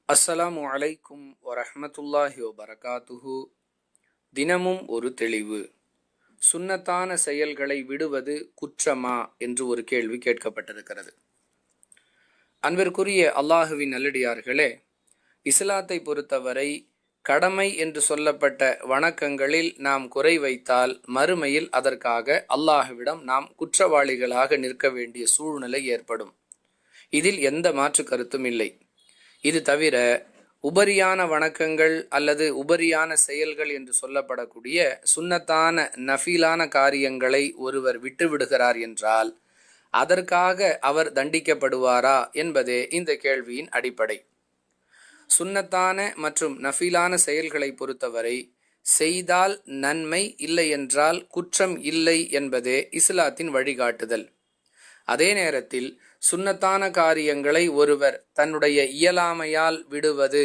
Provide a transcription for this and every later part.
அஸ்ஸலாமு அலைக்கும் வரஹ்மத்துல்லாஹி வபரகாத்துஹு. தினமும் ஒரு தெளிவு. சுன்னத்தான செயல்களை விடுவது குற்றமா என்று ஒரு கேள்வி கேட்கப்பட்டிருக்கிறது. அன்பிற்குரிய அல்லாஹுவின் நல்லடியார்களே, இஸ்லாத்தை பொறுத்தவரை கடமை என்று சொல்லப்பட்ட வணக்கங்களில் நாம் குறை வைத்தால் மறுமையில் அதற்காக அல்லாஹுவிடம் நாம் குற்றவாளிகளாக நிற்க வேண்டிய சூழ்நிலை ஏற்படும். இதில் எந்த மாற்று கருத்தும் இல்லை. இது தவிர உபரியான வணக்கங்கள் அல்லது உபரியான செயல்கள் என்று சொல்லப்படக்கூடிய சுன்னத்தான நஃபீலான காரியங்களை ஒருவர் விட்டுவிடுகிறார் என்றால் அதற்காக அவர் தண்டிக்கப்படுவாரா என்பதே இந்த கேள்வியின் அடிப்படை. சுன்னத்தான மற்றும் நஃபீலான செயல்களை பொறுத்தவரை செய்தால் நன்மை, இல்லை என்றால் குற்றம் இல்லை என்பதே இஸ்லாத்தின் வழிகாட்டுதல். அதே நேரத்தில் சுன்னத்தான காரியங்களை ஒருவர் தன்னுடைய இயலாமையால் விடுவது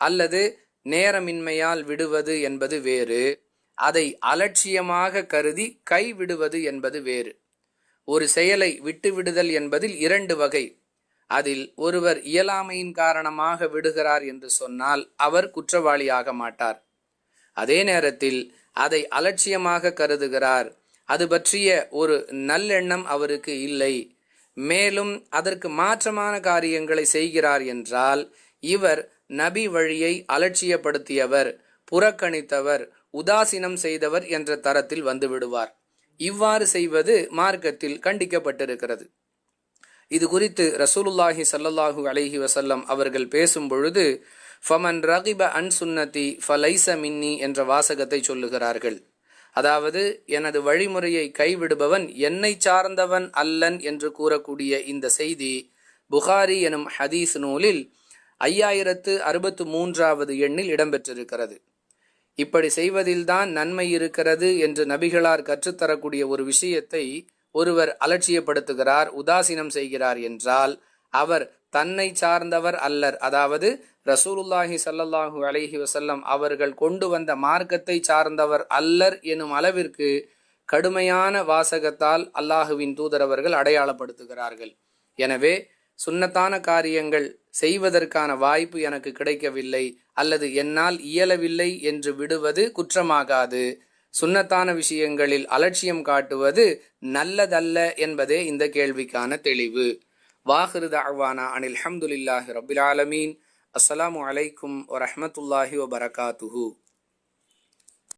அல்லது நேரமின்மையால் விடுவது என்பது வேறு, அதை அலட்சியமாக கருதி கைவிடுவது என்பது வேறு. ஒரு செயலை விட்டுவிடுதல் என்பதில் இரண்டு வகை. அதில் ஒருவர் இயலாமையின் காரணமாக விடுகிறார் என்று சொன்னால் அவர் குற்றவாளியாக மாட்டார். அதே நேரத்தில் அதை அலட்சியமாக கருதுகிறார், அது பற்றிய ஒரு நல்லெண்ணம் அவருக்கு இல்லை, மேலும் அதற்கு மாற்றமான காரியங்களை செய்கிறார் என்றால் இவர் நபி வழியை அலட்சியப்படுத்தியவர், புறக்கணித்தவர், உதாசீனம் செய்தவர் என்ற தரத்தில் வந்துவிடுவார். இவ்வாறு செய்வது மார்க்கத்தில் கண்டிக்கப்பட்டிருக்கிறது. இது குறித்து ரசூலுல்லாஹி ஸல்லல்லாஹு அலைஹி வஸல்லம் அவர்கள் பேசும் பொழுது ஃபமன் ரகிப அன் சுன்னதி ஃபலைஸ மின்னி என்ற வாசகத்தை சொல்லுகிறார்கள். அதாவது, எனது வழிமுறையை கைவிடுபவன் என்னை சார்ந்தவன் அல்லன் என்று கூறக்கூடிய இந்த செய்தி புகாரி எனும் ஹதீஸ் நூலில் 5063வது எண்ணில் இடம்பெற்றிருக்கிறது. இப்படி செய்வதில்தான் நன்மை இருக்கிறது என்று நபிகளார் கற்றுத்தரக்கூடிய ஒரு விஷயத்தை ஒருவர் அலட்சியப்படுத்துகிறார், உதாசீனம் செய்கிறார் என்றால் அவர் தன்னை சார்ந்தவர் அல்லர். அதாவது ரசூலுல்லாஹி ஸல்லல்லாஹு அலைஹி வஸல்லம் அவர்கள் கொண்டு வந்த மார்க்கத்தை சார்ந்தவர் அல்லர் எனும் அளவிற்கு கடுமையான வாசகத்தால் அல்லாஹுவின் தூதரவர்கள் அடையாளப்படுத்துகிறார்கள். எனவே சுன்னத்தான காரியங்கள் செய்வதற்கான வாய்ப்பு எனக்கு கிடைக்கவில்லை அல்லது என்னால் இயலவில்லை என்று விடுவது குற்றமாகாது. சுன்னத்தான விஷயங்களில் அலட்சியம் காட்டுவது நல்லதல்ல என்பதே இந்த கேள்விக்கான தெளிவு. வாஹிரு தஅவானா அனில் ஹம்துலில்லாஹி ரப்பில் ஆலமீன். அஸ்ஸலாமு அலைக்கும் வரஹ்மத்துல்லாஹி வபரகாத்துஹு.